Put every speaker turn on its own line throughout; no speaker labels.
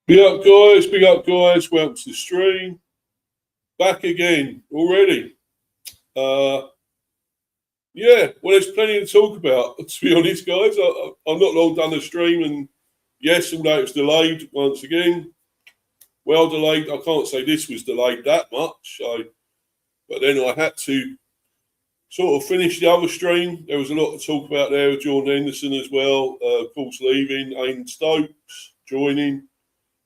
Big up, guys. Big up, guys. Welcome to the stream. Back again already. Yeah, well, there's plenty to talk about, to be honest, guys. I've not long done a stream, and yes, although it's delayed once again, well delayed. I can't say this was delayed that much, but then I had to sort of finish the other stream. There was a lot to talk about there with Jordan Henderson as well. Of course, leaving, Aiden Stokes joining,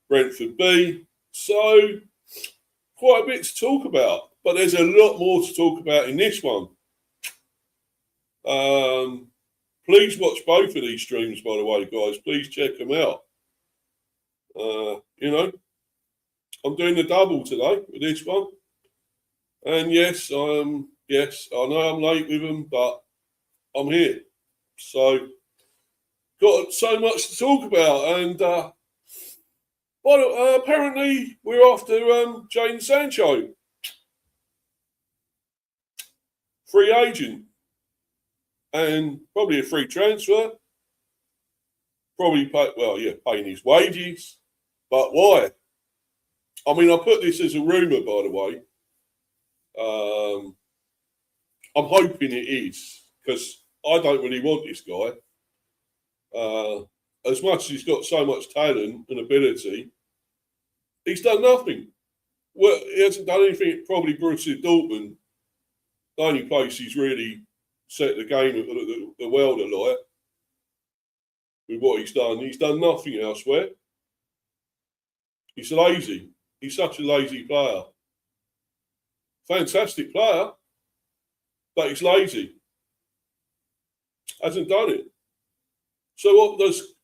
Brentford B. So, quite a bit to talk about, but there's a lot more to talk about in this one. Please watch both of these streams, by the way, guys. Please check them out. I'm doing the double today with this one. And yes, I know I'm late with them, but I'm here. So, got so much to talk about. And apparently we're after Jadon Sancho. Free agent. And probably a free transfer. Probably paying his wages. But why? I mean, I put this as a rumour, by the way. I'm hoping it is, because I don't really want this guy. As much as he's got so much talent and ability, he's done nothing. Well, he hasn't done anything at probably Borussia Dortmund. The only place he's really set the game of the world alight with what he's done. He's done nothing elsewhere. He's lazy. He's such a lazy player. Fantastic player, but he's lazy. Hasn't done it. So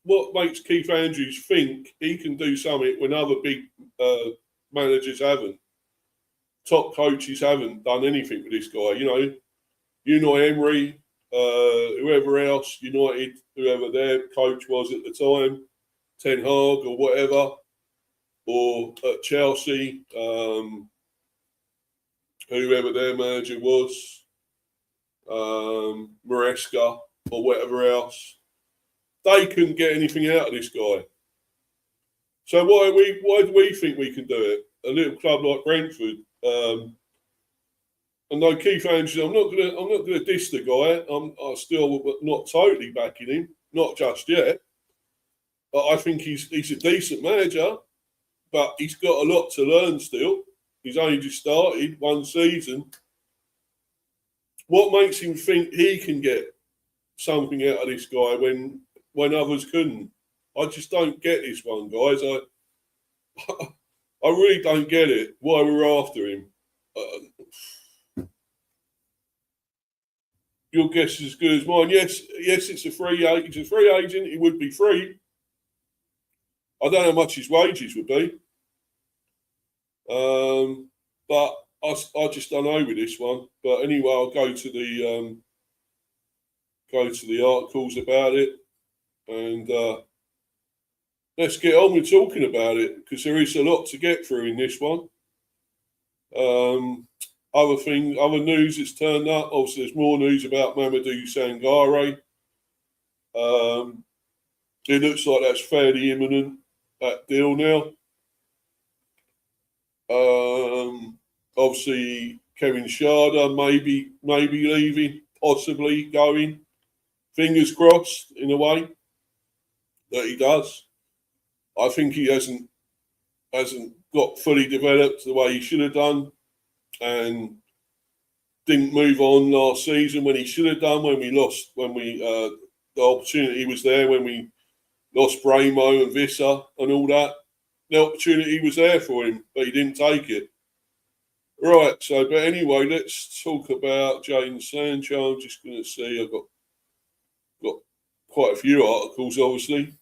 what makes Keith Andrews think he can do something when other big managers haven't? Top coaches haven't done anything with this guy. You know, Unai Emery, whoever else, United, whoever their coach was at the time, Ten Hag or whatever, or at Chelsea, whoever their manager was, Maresca or whatever else, they couldn't get anything out of this guy. So why do we think we can do it? A little club like Brentford. And no, Keith Andrews, I'm not gonna diss the guy. I'm still not totally backing him, not just yet. But I think he's a decent manager, but he's got a lot to learn still. He's only just started one season. What makes him think he can get something out of this guy when others couldn't? I just don't get this one, guys. I really don't get it. Why we're after him. Your guess is as good as mine. Yes, it's a free agent. He's a free agent. He would be free. I don't know how much his wages would be. But I just don't know with this one. But anyway, I'll go to the articles about it, and let's get on with talking about it, because there is a lot to get through in this one. Other news that's turned up. Obviously, there's more news about Mamadou Sangare. It looks like that's fairly imminent, that deal now. Obviously, Kevin Schade maybe leaving, possibly going. Fingers crossed, in a way, that he does. I think he hasn't got fully developed the way he should have done, and didn't move on last season when he should have done. The opportunity was there when we lost Bramo and Visser and all that. The opportunity was there for him, but he didn't take it. Right, but anyway, let's talk about Jadon Sancho. I'm just going to see, I've got quite a few articles, obviously.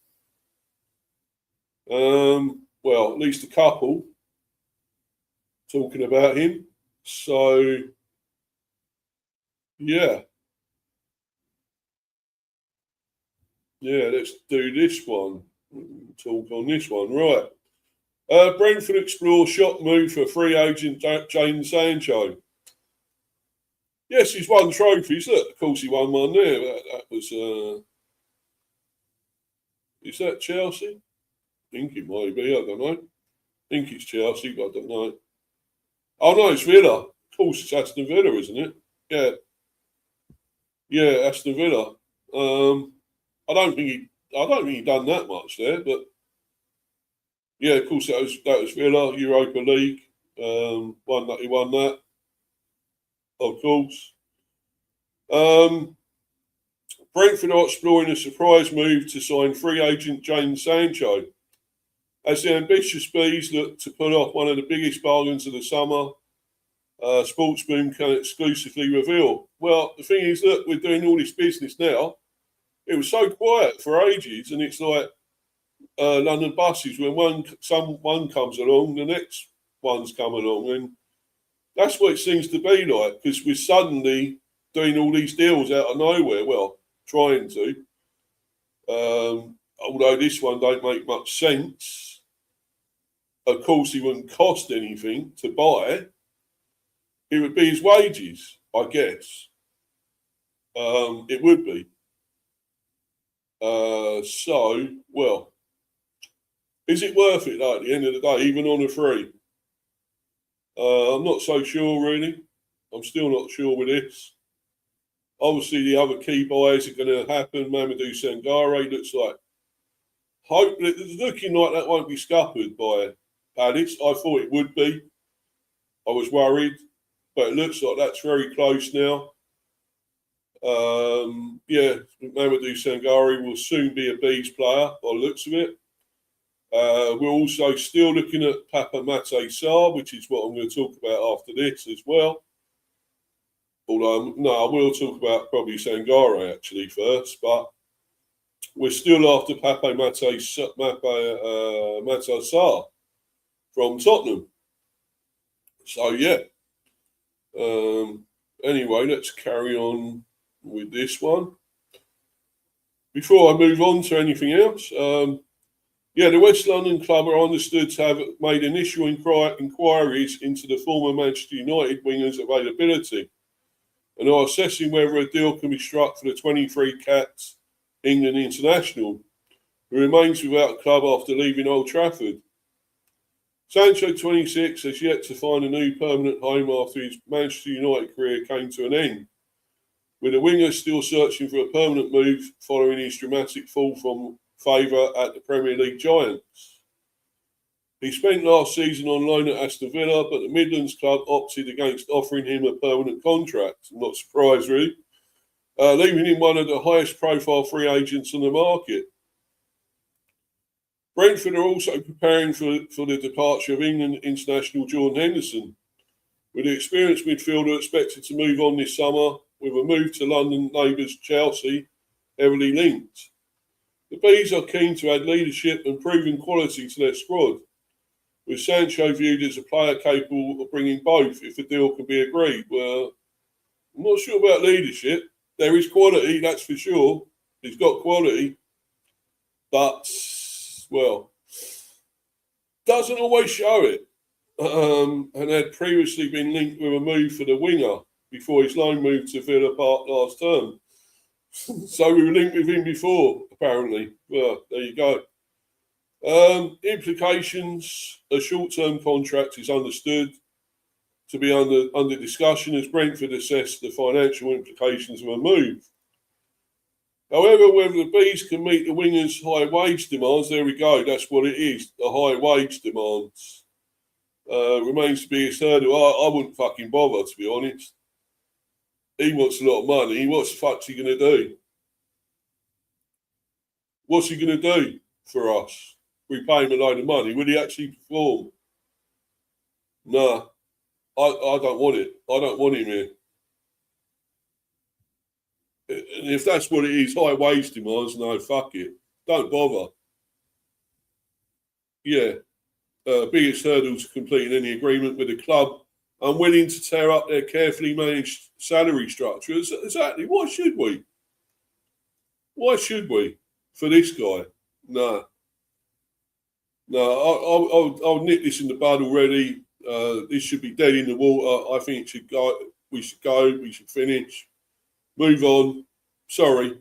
Well, at least a couple talking about him. So, yeah, let's do this one. Talk on this one, right. Brentford explore shock move for free agent Jadon Sancho. Yes, he's won trophies. Look, of course, he won one there. That was. Is that Chelsea? think it might be. I don't know. I think it's Chelsea, but I don't know. Oh no, it's Villa. Of course, it's Aston Villa, isn't it? Yeah, yeah, Aston Villa. I don't think he done that much there, but yeah, of course that was Villa Europa League. He won that, of course. Brentford are exploring a surprise move to sign free agent Jadon Sancho. As the ambitious Bees look to pull off one of the biggest bargains of the summer, Sportsboom can exclusively reveal. Well, the thing is, look, we're doing all this business now. It was so quiet for ages, and it's like London buses. When one comes along, the next one's come along, and that's what it seems to be like, because we're suddenly doing all these deals out of nowhere. Well, trying to. Although this one don't make much sense. Of course, it wouldn't cost anything to buy. It would be his wages, I guess. It would be. Well, is it worth it, though, at the end of the day, even on a free? I'm not so sure, really. I'm still not sure with this. Obviously, the other key buys are going to happen. Mamadou Sangare looks like. It's looking like that won't be scuppered by Palace. I thought it would be. I was worried, but it looks like that's very close now. Mamadou Sangare will soon be a Bees player by the looks of it. We're also still looking at Pape Matar Sarr, which is what I'm going to talk about after this as well. Although, I will talk about probably Sangare actually first, but we're still after Pape Matar Sarr from Tottenham. So, yeah. Anyway, let's carry on with this one. Before I move on to anything else, the West London club are understood to have made initial inquiries into the former Manchester United winger's availability and are assessing whether a deal can be struck for the 23 Cats England international, who remains without a club after leaving Old Trafford. Sancho, 26, has yet to find a new permanent home after his Manchester United career came to an end, with the winger still searching for a permanent move following his dramatic fall from favour at the Premier League giants. He spent last season on loan at Aston Villa, but the Midlands club opted against offering him a permanent contract. I'm not surprised, really. Leaving him one of the highest profile free agents on the market. Brentford are also preparing for the departure of England international Jordan Henderson, with the experienced midfielder expected to move on this summer, with a move to London neighbours Chelsea heavily linked. The Bees are keen to add leadership and proven quality to their squad, with Sancho viewed as a player capable of bringing both if the deal can be agreed. Well, I'm not sure about leadership. There is quality, that's for sure. He's got quality, but, well, doesn't always show it. And had previously been linked with a move for the winger before his loan move to Villa Park last term. So we were linked with him before, apparently. Well, there you go. Implications: a short-term contract is understood to be under discussion as Brentford assess the financial implications of a move. However, whether the Bees can meet the winger's high wage demands, there we go, that's what it is, the high wage demands. Remains to be heard. I wouldn't fucking bother, to be honest. He wants a lot of money. What the fuck's he going to do? What's he going to do for us? We pay him a load of money. Will he actually perform? No. I don't want it. I don't want him here. And if that's what it is, high wage demands, no, fuck it. Don't bother. Yeah. Biggest hurdle to completing any agreement with the club. Unwilling to tear up their carefully managed salary structure. Exactly. Why should we? Why should we? For this guy? No. No, I'll nip this in the bud already. This should be dead in the water. I think it should go. We should go. We should finish. Move on. Sorry.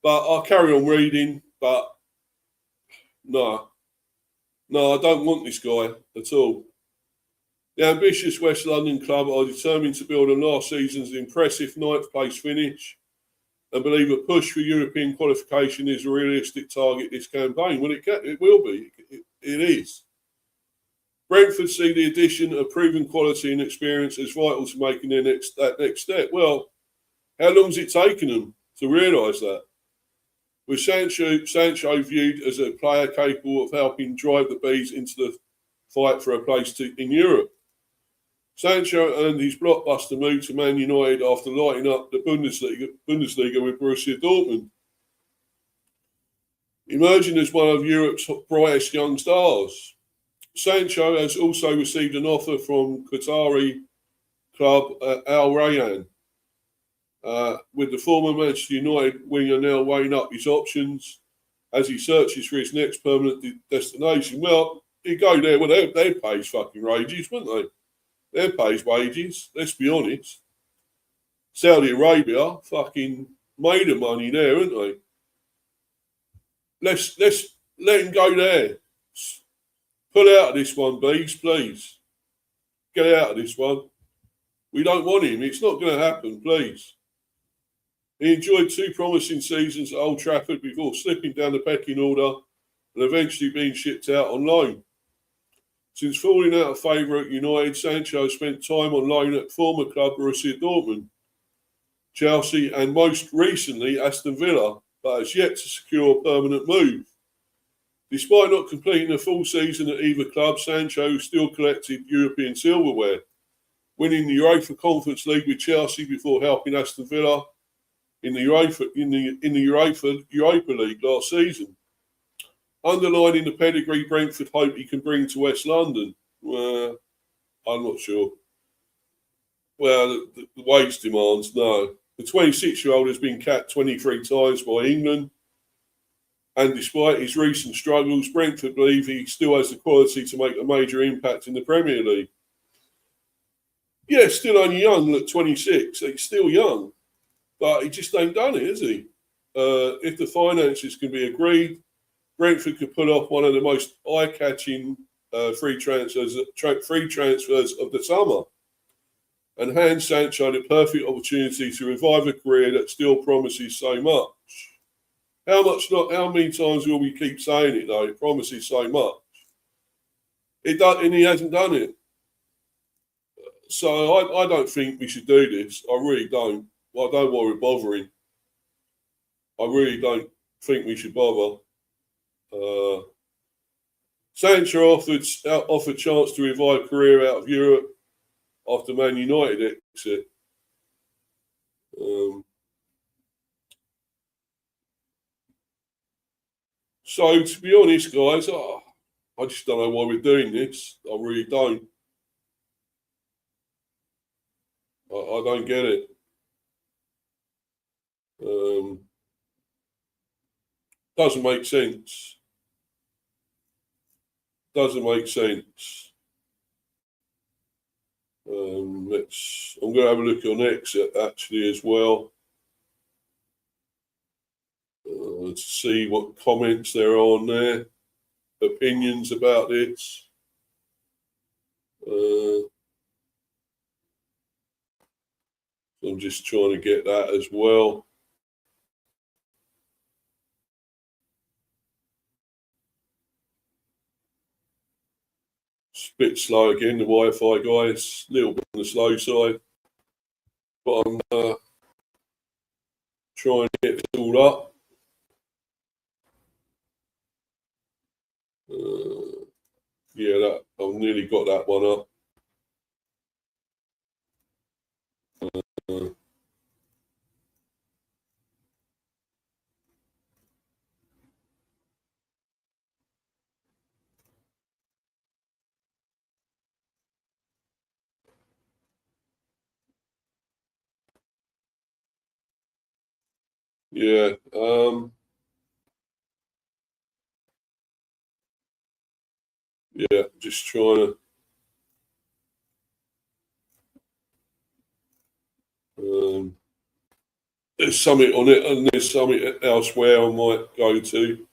But I'll carry on reading. But no. No, I don't want this guy at all. The ambitious West London club are determined to build on last season's impressive ninth place finish and believe a push for European qualification is a realistic target this campaign. Well, it will be. It is. Brentford see the addition of proven quality and experience as vital to making that next step. Well, how long has it taken them to realise that? With Sancho viewed as a player capable of helping drive the Bees into the fight for a place in Europe. Sancho earned his blockbuster move to Man United after lighting up the Bundesliga with Borussia Dortmund, emerging as one of Europe's brightest young stars. Sancho has also received an offer from Qatari club Al Rayyan, with the former Manchester United winger now weighing up his options as he searches for his next permanent destination. Well, he'd go there. Well, they'd pay his fucking wages, wouldn't they? They'd pay his wages, let's be honest. Saudi Arabia fucking made the money there, haven't they? Let's let him go there. Pull out of this one, Bees, please. Get out of this one. We don't want him. It's not going to happen, please. He enjoyed 2 promising seasons at Old Trafford before slipping down the pecking order and eventually being shipped out on loan. Since falling out of favour at United, Sancho spent time on loan at former club Borussia Dortmund, Chelsea and most recently Aston Villa, but has yet to secure a permanent move. Despite not completing a full season at either club, Sancho still collected European silverware, winning the UEFA Conference League with Chelsea before helping Aston Villa in the Europa League last season. Underlining the pedigree Brentford hope he can bring to West London. I'm not sure. Well, the wage demands, no. The 26-year-old has been capped 23 times by England, and despite his recent struggles, Brentford believe he still has the quality to make a major impact in the Premier League. Yeah, still only young at 26. He's still young, but he just ain't done it, has he? If the finances can be agreed, Brentford could pull off one of the most eye-catching free transfers of the summer and hand Sancho the perfect opportunity to revive a career that still promises so much. How many times will we keep saying it, though? It promises so much. And he hasn't done it. So I don't think we should do this. I really don't. I don't worry bothering. I really don't think we should bother. Sancho offered chance to revive career out of Europe after Man United exit. So to be honest, guys, I just don't know why we're doing this. I really don't. I don't get it. Doesn't make sense. Doesn't make sense. I'm going to have a look on X actually as well to see what comments there are on there, opinions about this. I'm just trying to get that as well. It's a bit slow again, the Wi-Fi, guys. A little bit on the slow side. But I'm trying to get this all up. Yeah, I've nearly got that one up. Yeah. Yeah, just trying to. There's something on it, and there's something elsewhere I might go to.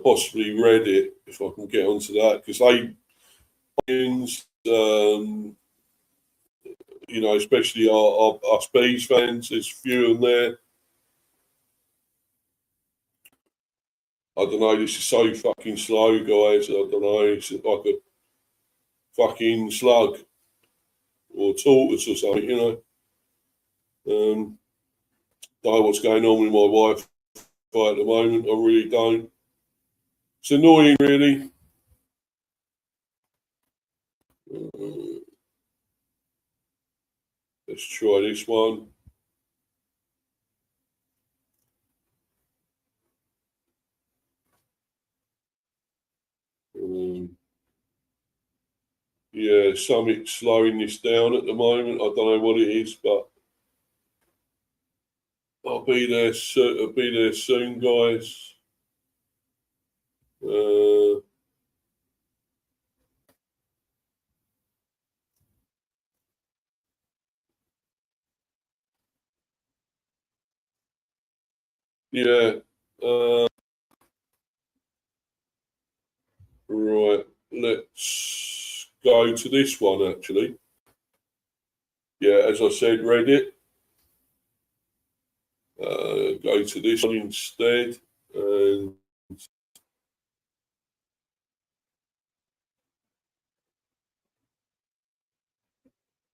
possibly Reddit, if I can get onto that, because you know, especially our us bees fans, there's a few on there. I don't know, this is so fucking slow, guys. I don't know, it's like a fucking slug or tortoise or something, you know. Don't know what's going on with my Wi-Fi at the moment. I really don't. It's annoying, really. Let's try this one. Yeah, something slowing this down at the moment. I don't know what it is, but I'll be there. I'll be there soon, guys. Yeah. Right. Let's go to this one, actually. Yeah, as I said, Reddit. Go to this one instead. And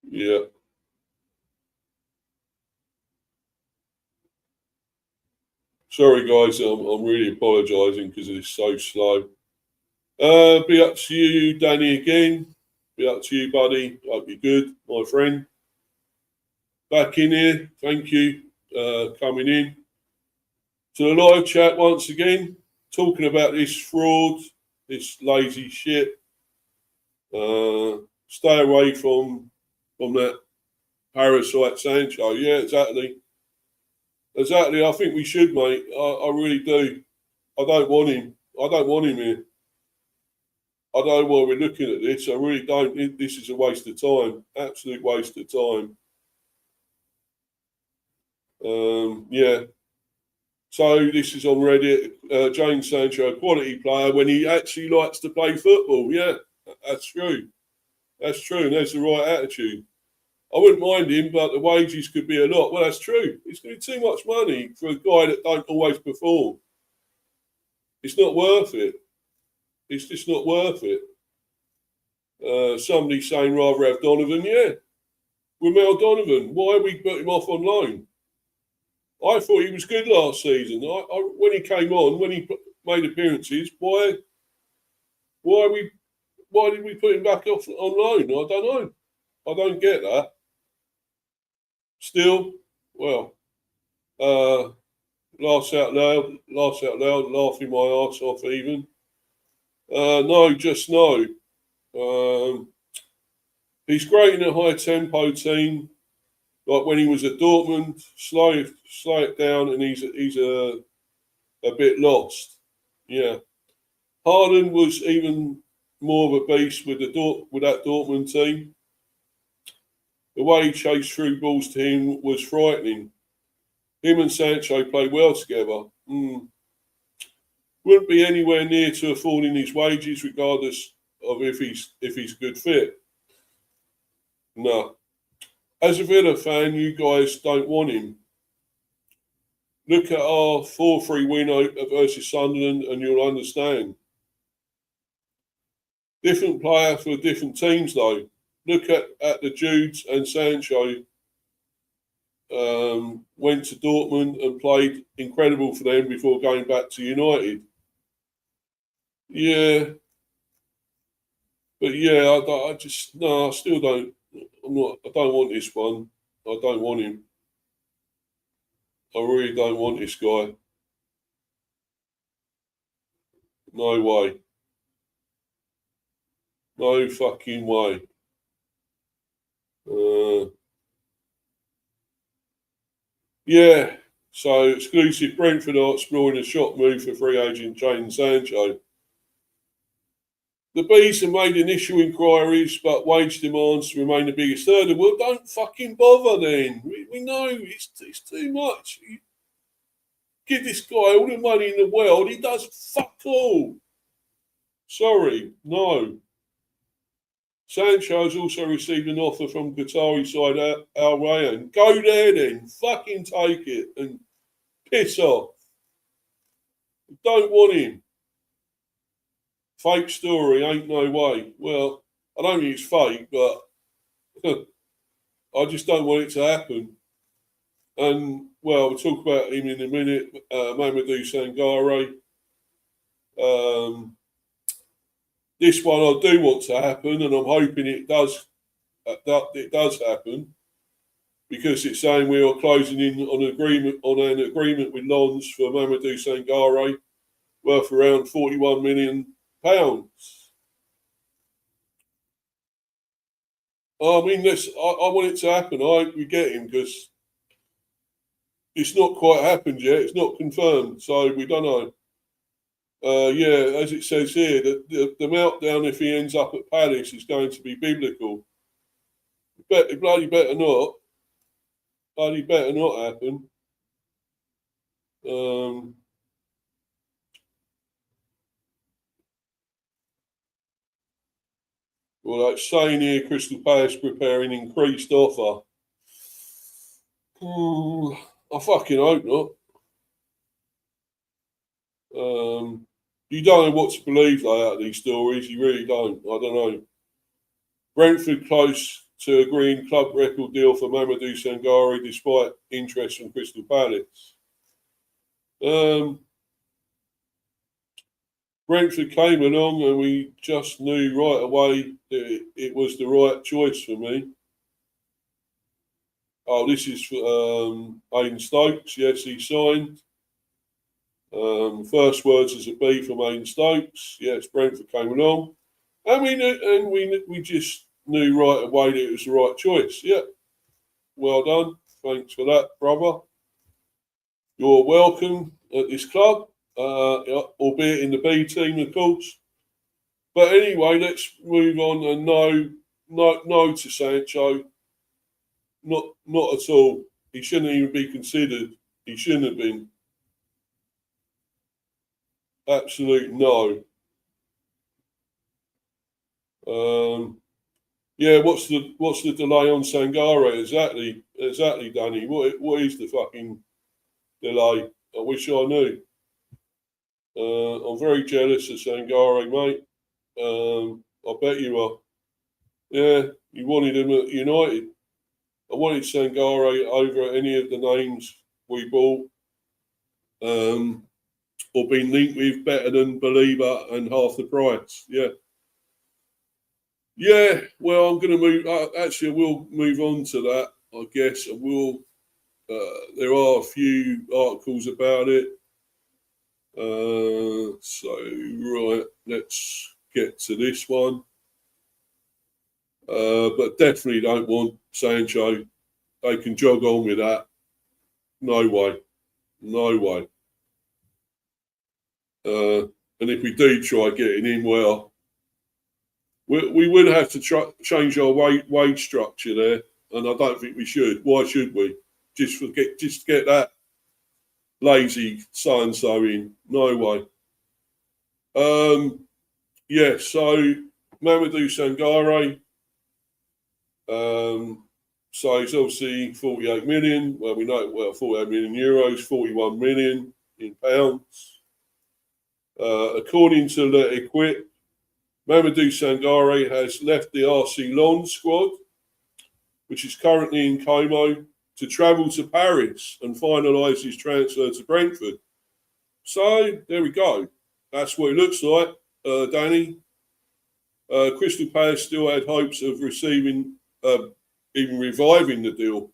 yeah. Sorry, guys. I'm really apologising because it's so slow. Be up to you, Danny, again. Be up to you, buddy. Hope you're good, my friend. Back in here. Thank you coming in to the live chat once again. Talking about this fraud, this lazy shit. Stay away from that parasite Sancho. Yeah, exactly. Exactly. I think we should, mate. I really do. I don't want him. I don't want him here. I don't know why we're looking at this. I really don't. This is a waste of time. Absolute waste of time. Yeah. So this is on Reddit. Jadon Sancho, a quality player when he actually likes to play football. Yeah, that's true. That's true. And that's the right attitude. I wouldn't mind him, but the wages could be a lot. Well, that's true. It's going to be too much money for a guy that don't always perform. It's not worth it. It's just not worth it. Somebody's saying rather have Donovan. Yeah, with Mel Donovan. Why we put him off on loan? I thought he was good last season. When he came on, when he made appearances, why did we put him back off on loan? I don't know. I don't get that. Still, well, laugh out loud, laughing my arse off even. No, just no. He's great in a high tempo team. Like when he was at Dortmund, slow it down, and he's a bit lost. Yeah, Haaland was even more of a beast with that Dortmund team. The way he chased through balls to him was frightening. Him and Sancho played well together. Wouldn't be anywhere near to affording his wages, regardless of if he's a good fit. No. As a Villa fan, you guys don't want him. Look at our 4-3 win versus Sunderland and you'll understand. Different player for different teams, though. Look at the Judes and Sancho. Went to Dortmund and played incredible for them before going back to United. Yeah. But yeah, I still don't. I don't want this one. I don't want him. I really don't want this guy. No way. No fucking way. Yeah. So exclusive. Brentford are exploring a shot move for free agent Jadon Sancho. The Bees have made initial inquiries, but wage demands remain the biggest hurdle. Well, don't fucking bother then. We know it's too much. give this guy all the money in the world. He does fuck all. Sorry, no. Sancho has also received an offer from Qatari side Al Rayyan. Go there then. Fucking take it and piss off. Don't want him. Fake story, ain't no way. Well, I don't think it's fake, but I just don't want it to happen. And, well, we'll talk about him in a minute. Mamadou Sangare. This one I do want to happen, and I'm hoping it does. It does happen, because it's saying we are closing in on an agreement with Lons for Mamadou Sangare, worth around £41 million. I mean, I want it to happen. I hope we get him, because it's not quite happened yet. It's not confirmed, so we don't know. Yeah, as it says here, the meltdown, if he ends up at Palace, is going to be biblical. Bloody better not. Bloody better not happen. Well, like saying here, Crystal Palace preparing increased offer. I fucking hope not. You don't know what to believe out of these stories. You really don't. I don't know. Brentford close to agreeing club record deal for Mamadou Sangare despite interest from Crystal Palace. Brentford came along and we just knew right away that it was the right choice for me. Oh, this is for Aidan Stokes. Yes, he signed. First words as a B from Aidan Stokes. Yes, Brentford came along. And we just knew right away that it was the right choice. Yeah. Well done. Thanks for that, brother. You're welcome at this club, albeit in the B team, of course. But anyway, let's move on. And no to Sancho. Not at all. He shouldn't even be considered. He shouldn't have been. Absolute no. Yeah, what's the delay on Sangare? Exactly, Danny. What is the fucking delay? I wish I knew. I'm very jealous of Sangare, mate. I bet you are. Yeah, you wanted him at United. I wanted Sangare over any of the names we bought. Or been linked with better than Belieber and half the price. Yeah. Yeah, well, I'm going to move. Actually, I will move on to that, I guess. I will. There are a few articles about it. Right, let's get to this one. But definitely don't want Sancho. They can jog on with that. No way. No way. And if we do try getting in, well, we would have to change our wage structure there, and I don't think we should. Why should we? Just get that lazy so and so in? No way. Yeah. So Mamadou Sangare. So he's obviously 48 million. Well, we know 48 million euros, 41 million in pounds. According to Le Equipe, Mamadou Sangare has left the RC Lens squad, which is currently in Como, to travel to Paris and finalise his transfer to Brentford. So, there we go. That's what it looks like, Danny. Crystal Palace still had hopes of receiving, even reviving the deal.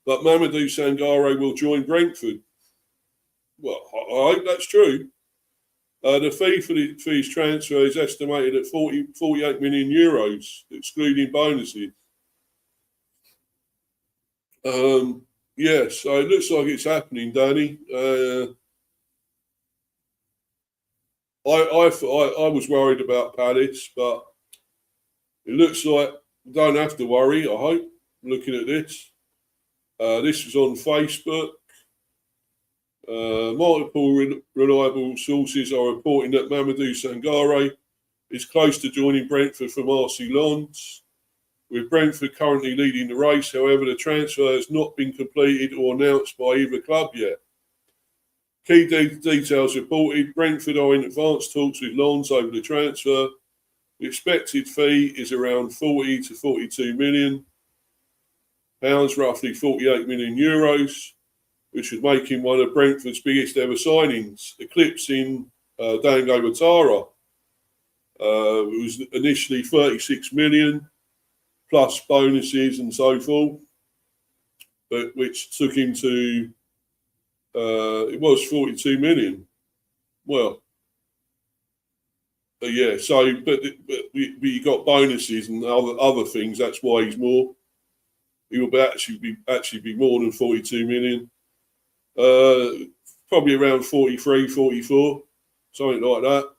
But Mamadou Sangare will join Brentford. Well, I hope that's true. The fee for his transfer is estimated at 48 million euros, excluding bonuses. Yeah, so it looks like it's happening, Danny. I was worried about Palace, but it looks like we don't have to worry, I hope, looking at this. This was on Facebook. Multiple reliable sources are reporting that Mamadou Sangare is close to joining Brentford from RC Lens, with Brentford currently leading the race. However, the transfer has not been completed or announced by either club yet. Key details reported: Brentford are in advanced talks with Lens over the transfer. The expected fee is around 40 to 42 million pounds, roughly 48 million euros, which would make him one of Brentford's biggest ever signings, eclipsing Dango Ouattara. It was initially 36 million plus bonuses and so forth, but which took him to it was 42 million. Well, yeah. So, but you got bonuses and other things. That's why he's more. He will actually be more than 42 million. Probably around 43, 44, something like that.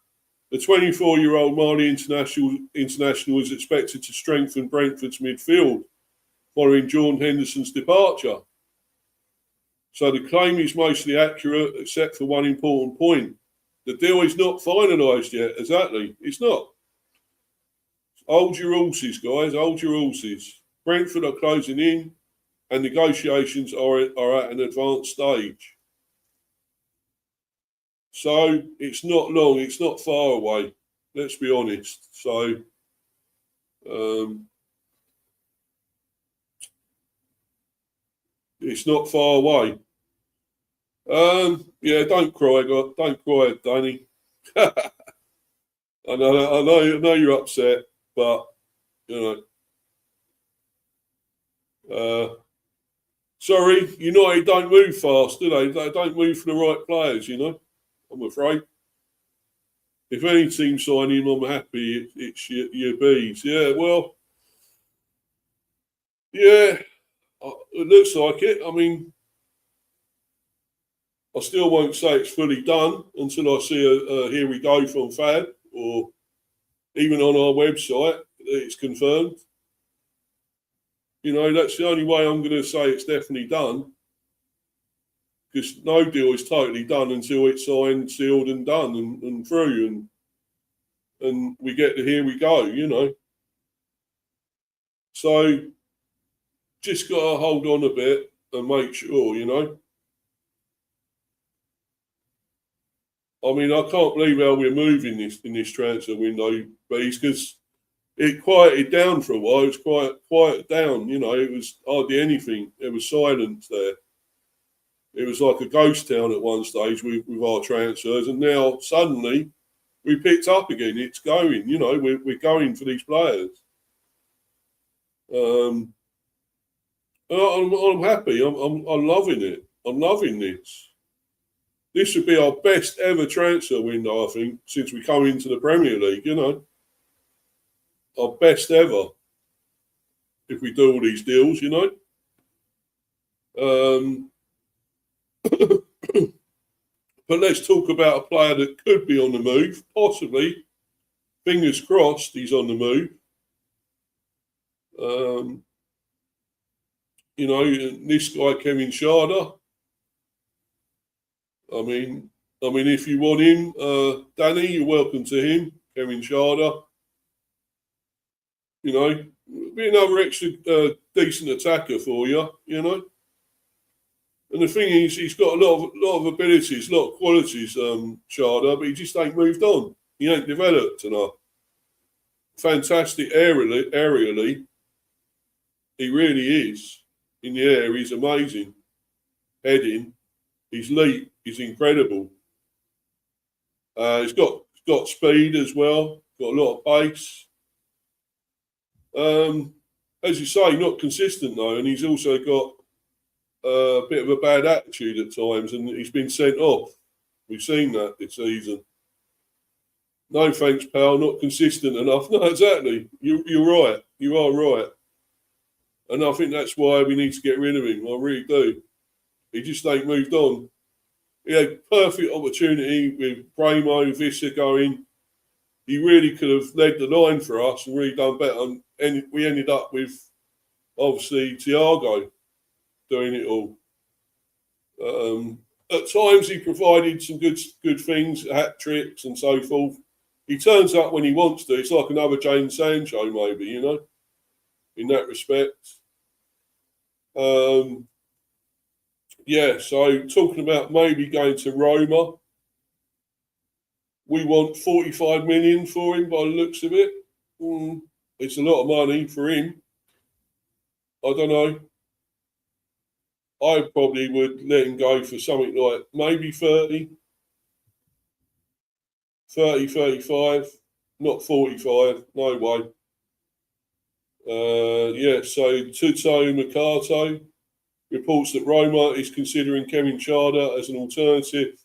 The 24-year-old Mali international is expected to strengthen Brentford's midfield following Jordan Henderson's departure. So the claim is mostly accurate, except for one important point. The deal is not finalised yet. Exactly. It's not. Hold your horses, guys. Hold your horses. Brentford are closing in and negotiations are at an advanced stage. So it's not long, it's not far away, let's be honest. So it's not far away. Yeah, don't cry, Danny. I know you're upset, but you know. Sorry, United don't move fast, do they? They don't move for the right players, I'm afraid. If any team sign him, I'm happy. It's your bees. Yeah, well, yeah, it looks like it. I mean, I still won't say it's fully done until I see a here we go from Fab, or even on our website that it's confirmed. That's the only way I'm going to say it's definitely done. Because no deal is totally done until it's signed, sealed, and done and through, and we get to here we go, So just got to hold on a bit and make sure, I mean, I can't believe how we're moving in this transfer window, because it quieted down for a while. It was quiet down, It was hardly anything. There was silence there. It was like a ghost town at one stage with our transfers, and now suddenly we picked up again. It's going, we're going for these players. I'm happy. I'm loving it. I'm loving this. This would be our best ever transfer window, I think, since we come into the Premier League. Our best ever if we do all these deals. But let's talk about a player that could be on the move, possibly. Fingers crossed he's on the move. This guy, Kevin Schade. I mean, if you want him, Danny, you're welcome to him. Kevin Schade. Be another extra decent attacker for you, And the thing is, he's got a lot of abilities, a lot of qualities, Schade, but he just ain't moved on. He ain't developed enough. Fantastic aerially. He really is. In the air, he's amazing. Heading, his leap is incredible. He's got speed as well. Got a lot of pace. As you say, not consistent though, and he's also got a bit of a bad attitude at times, and he's been sent off. We've seen that this season. No thanks, pal. Not consistent enough. No, exactly. You're right. You are right. And I think that's why we need to get rid of him. I really do. He just ain't moved on. He had perfect opportunity with Bramo, Visser going. He really could have led the line for us and really done better. And we ended up with, obviously, Thiago doing it all. at times he provided some good things, hat tricks and so forth. He turns up when he wants to. It's like another Jadon Sancho, maybe, you know, in that respect. Yeah, so talking about maybe going to Roma. We want 45 million for him by the looks of it. It's a lot of money for him. I don't know. I probably would let him go for something like maybe 30, 35, not 45. No way. Yeah, so Tuto Mercato reports that Roma is considering Kevin Schade as an alternative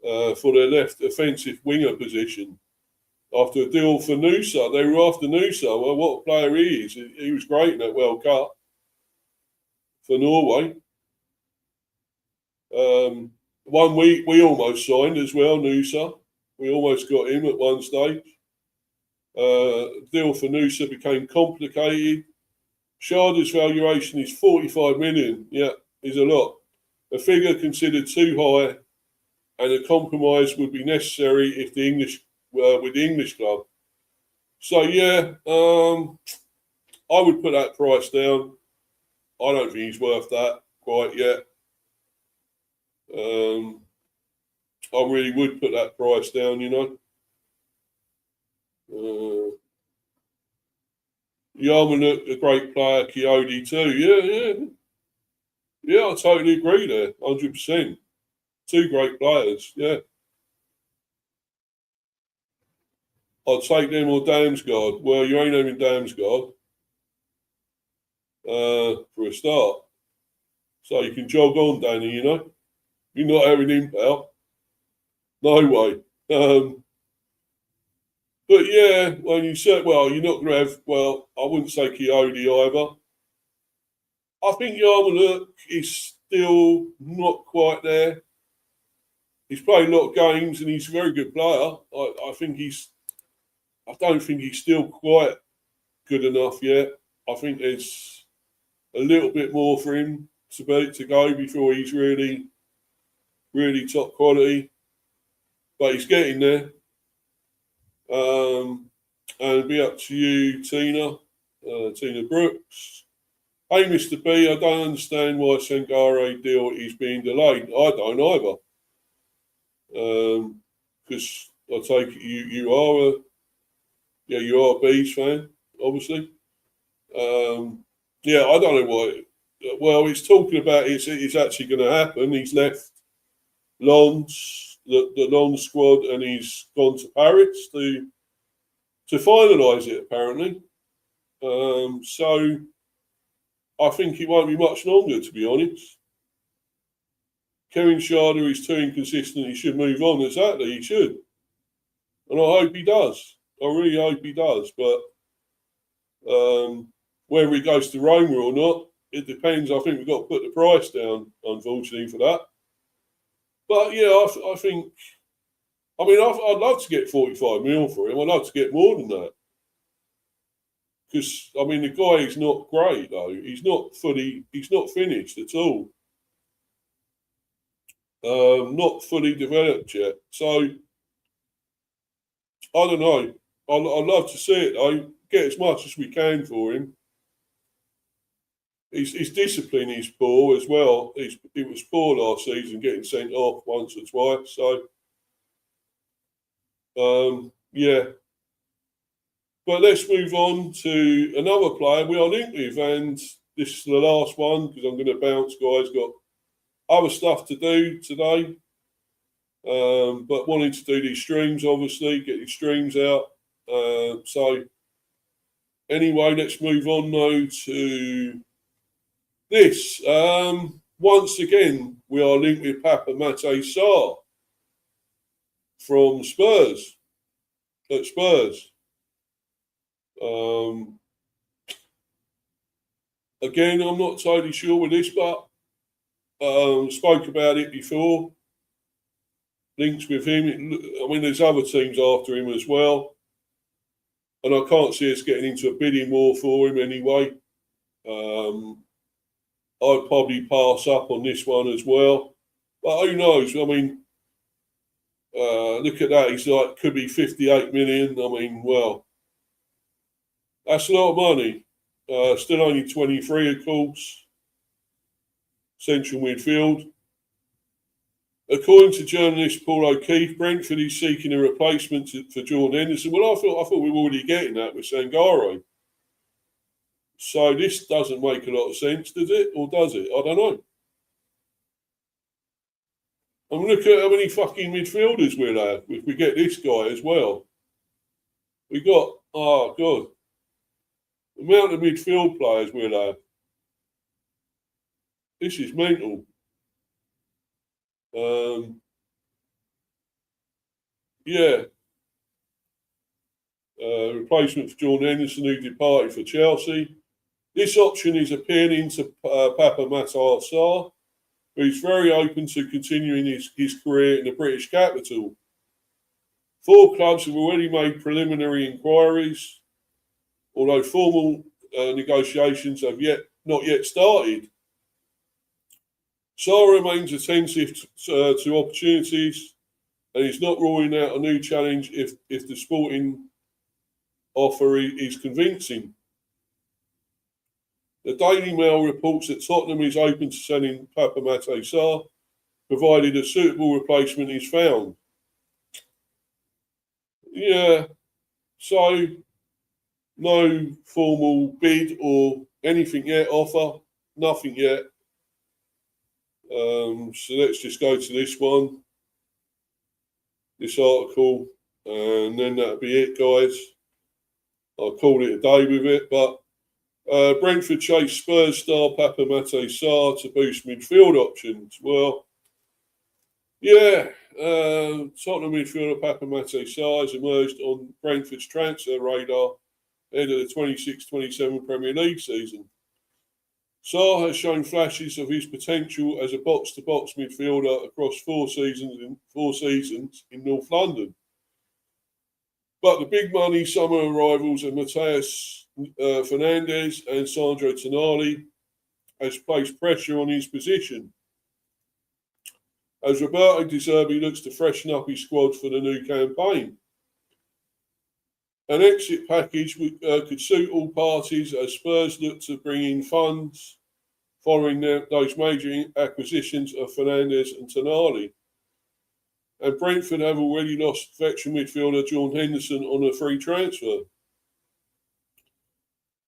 for their left offensive winger position. After a deal for Nusa, they were after Nusa. Well, what a player he is. He was great in that World Cup for Norway. One week we almost signed as well, Nusa. We almost got him at one stage. Deal for Nusa became complicated. Schade's valuation is 45 million. Yeah, is a lot. A figure considered too high, and a compromise would be necessary if the English with the English club. So yeah, I would put that price down. I don't think he's worth that quite yet. I really would put that price down, you know. Yarmouk, a great player, Coyote too. Yeah, I totally agree there, 100%. Two great players, yeah. I'd take them or Damsgaard. Well, you ain't having Damsgaard for a start. So you can jog on, Danny, you know. You're not having him, pal. No way. But yeah, when you said, well, you're not going to have, well, I wouldn't say Coyote either. I think Yarmouk is still not quite there. He's played a lot of games and he's a very good player. I don't think he's still quite good enough yet. I think there's a little bit more for him to go before he's really, really top quality. But he's getting there. And it'll be up to you, Tina Brooks. Hey, Mr. B, I don't understand why Sangare deal is being delayed. I don't either. Because I take it you are a Bees fan, obviously. Yeah, I don't know why. Well, he's talking about it's actually going to happen. He's left Lens, the Lens squad, and he's gone to Paris to finalise it, apparently. So I think it won't be much longer, to be honest. Kevin Schade is too inconsistent. He should move on. Exactly, he should. And I hope he does. I really hope he does. But whether he goes to Roma or not, it depends. I think we've got to put the price down, unfortunately, for that. But yeah, I think. I mean, I'd love to get 45 mil for him. I'd love to get more than that. Because I mean, the guy is not great though. He's not finished at all. Not fully developed yet. So I don't know. I'd love to see it though. Get as much as we can for him. His discipline is poor as well. It was poor last season, getting sent off once or twice. So yeah. But let's move on to another player we are linked with, and this is the last one because I'm going to bounce, guys. Got other stuff to do today, but wanting to do these streams, obviously, get these streams out. So anyway, let's move on now to this. Once again, we are linked with Pape Matar Sarr from Spurs. At Spurs. Again, I'm not totally sure with this, but spoke about it before. Links with him. I mean, there's other teams after him as well. And I can't see us getting into a bidding war for him anyway. I'd probably pass up on this one as well. But who knows? I mean, look at that. He's like, could be 58 million. I mean, well, that's a lot of money. Still only 23, of course. Central midfield. According to journalist Paul O'Keefe, Brentford is seeking a replacement for Jordan Henderson. Well, I thought we were already getting that with Sangare. So this doesn't make a lot of sense, does it? Or does it? I don't know. I mean, look at how many fucking midfielders we'll have if we get this guy as well. We got, oh God, the amount of midfield players we'll have. This is mental. Yeah. Replacement for Jordan Henderson, who departed for Chelsea. This option is appealing to Pape Matar Sarr, who's very open to continuing his career in the British capital. 4 clubs have already made preliminary inquiries, although formal negotiations have not yet started. Sarr remains attentive to opportunities and is not ruling out a new challenge if the sporting offer is convincing. The Daily Mail reports that Tottenham is open to selling Pape Matar Sarr, provided a suitable replacement is found. Yeah, so no formal bid or anything yet, offer, nothing yet. So let's just go to this one, this article, and then that'll be it, guys. I'll call it a day with it, but Brentford chase Spurs star Pape Matar Sarr to boost midfield options. Well, yeah, Tottenham midfielder Pape Matar Sarr has emerged on Brentford's transfer radar ahead of the 26-27 Premier League season. Sarr has shown flashes of his potential as a box-to-box midfielder across 4 seasons in North London. But the big money summer arrivals of Matheus Fernandes and Sandro Tonali has placed pressure on his position. As Roberto De Zerbi looks to freshen up his squad for the new campaign. An exit package could suit all parties as Spurs look to bring in funds following those major acquisitions of Fernandes and Tonali. And Brentford have already lost veteran midfielder Jordan Henderson on a free transfer.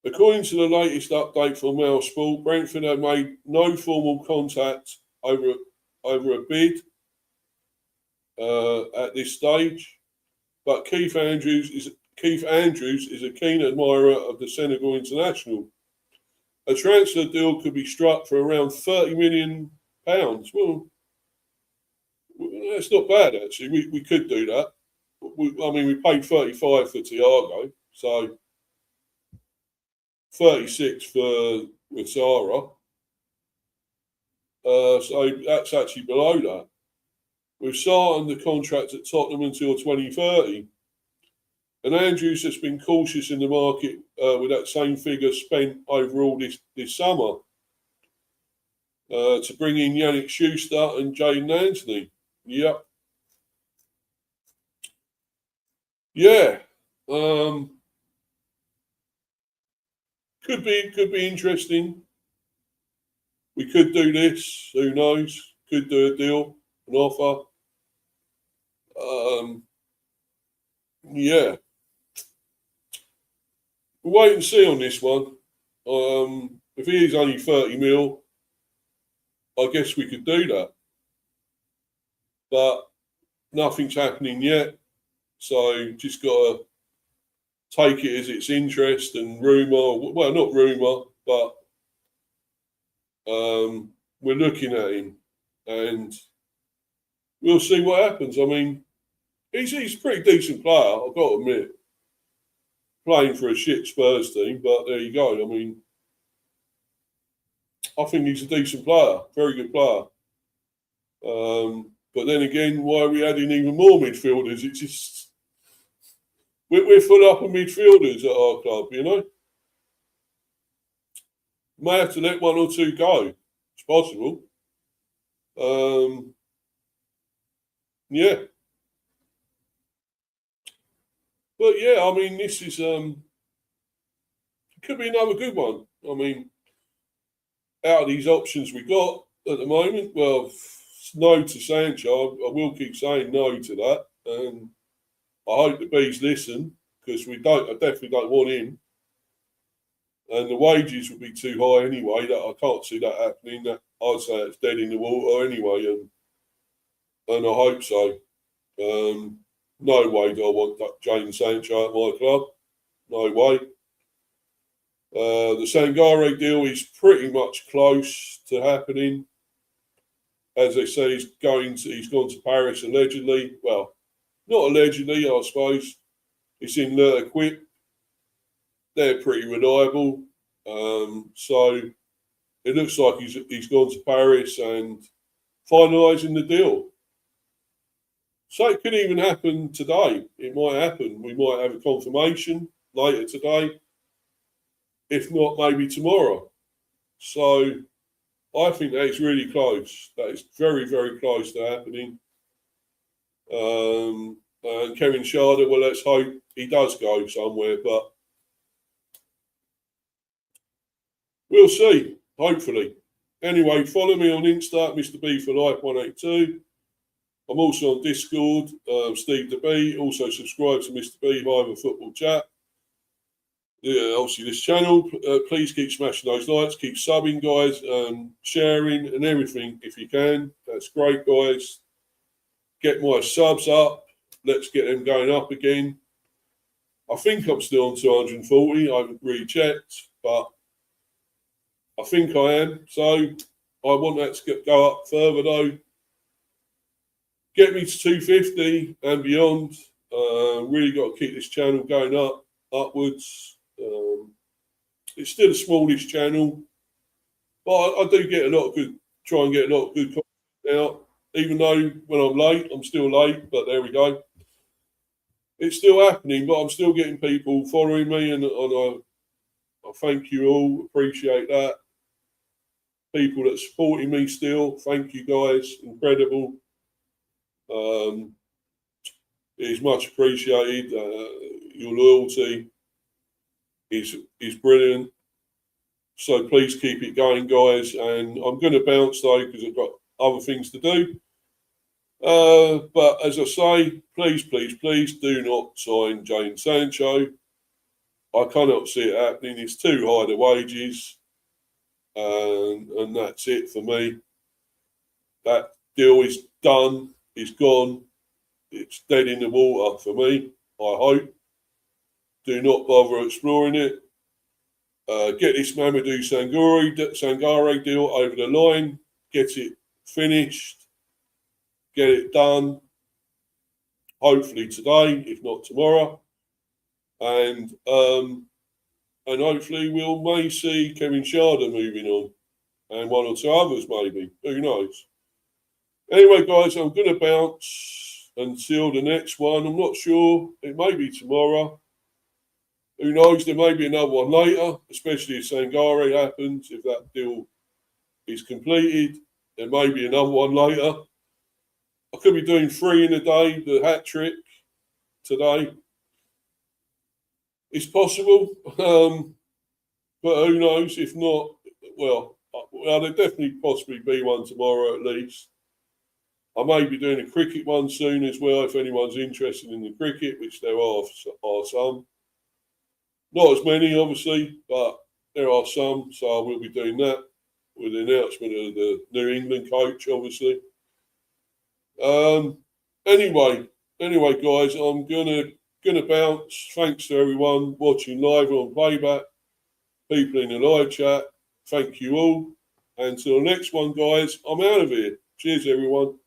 According to the latest update from Mail Sport, Brentford have made no formal contact over a bid at this stage, but Keith Andrews is a keen admirer of the Senegal international. A transfer deal could be struck for around £30 million. Well, that's not bad, actually. We could do that. We paid 35 for Thiago, so 36 for Ouattara. So that's actually below that. With Sarr under contract at Tottenham until 2030, and Andrews has been cautious in the market with that same figure spent overall this summer to bring in Yannick Schuster and Jadon Anthony. Yep. Yeah. Could be interesting. We could do this. Who knows? Could do a deal, an offer. Yeah. We'll wait and see on this one. If he is only 30 mil, I guess we could do that. But nothing's happening yet. So just got to take it as its interest and rumour. Well, not rumour, but we're looking at him. And we'll see what happens. I mean, he's a pretty decent player, I've got to admit. Playing for a shit Spurs team, but there you go. I mean, I think he's a decent player, very good player. But then again, why are we adding even more midfielders? It's just we're full up of midfielders at our club, you know. May have to let 1 or 2 go. It's possible. Yeah. But yeah, I mean, this is could be another good one. I mean, out of these options we got at the moment, well, no to Sancho. I will keep saying no to that, and I hope the bees listen because I definitely don't want him, and the wages would be too high anyway. That I can't see that happening. That I'd say it's dead in the water anyway, and I hope so. No way do I want Jadon Sancho at my club. No way. The Sangare deal is pretty much close to happening. As they say, he's gone to Paris allegedly. Well, not allegedly, I suppose. It's in L'Equipe. They're pretty reliable. So it looks like he's gone to Paris and finalising the deal. So it could even happen today. It might happen. We might have a confirmation later today. If not, maybe tomorrow. So I think that is really close. That is very, very close to happening. And Kevin Schade, well, let's hope he does go somewhere, but we'll see, hopefully. Anyway, follow me on Insta, Mr. B for Life 182. I'm also on Discord, Steve the B. Also subscribe to Mr. B, Hive Football Chat. Yeah, obviously this channel. Please keep smashing those likes, keep subbing, guys, sharing and everything if you can. That's great, guys. Get my subs up. Let's get them going up again. I think I'm still on 240. I haven't really checked, but I think I am. So I want that to go up further, though. Get me to 250 and beyond. Really got to keep this channel going upwards. It's still a smallish channel, but I do get try and get a lot of good content out. Even though when I'm late, I'm still late, but there we go. It's still happening, but I'm still getting people following me, and I thank you all. Appreciate that. People that are supporting me still, thank you guys. Incredible. It is much appreciated. Your loyalty is brilliant. So please keep it going, guys. And I'm going to bounce though because I've got other things to do. But as I say, please, please, please do not sign Jadon Sancho. I cannot see it happening. It's too high the wages, and that's it for me. That deal is done. It's gone. It's dead in the water for me. I hope. Do not bother exploring it. Get this Mamadou Sangare deal over the line. Get it finished. Get it done. Hopefully today, if not tomorrow. And hopefully we may see Kevin Schade moving on. And one or two others maybe. Who knows? Anyway, guys, I'm going to bounce until the next one. I'm not sure. It may be tomorrow. Who knows? There may be another one later, especially if Sangare happens. If that deal is completed, there may be another one later. I could be doing 3 in a day, the hat trick today. It's possible, but who knows? If not, well, there'll definitely possibly be one tomorrow at least. I may be doing a cricket one soon as well, if anyone's interested in the cricket, which there are some. Not as many, obviously, but there are some, so I will be doing that with the announcement of the New England coach, obviously. Anyway, guys, I'm gonna bounce. Thanks to everyone watching live or on playback, people in the live chat. Thank you all. Until the next one, guys, I'm out of here. Cheers, everyone.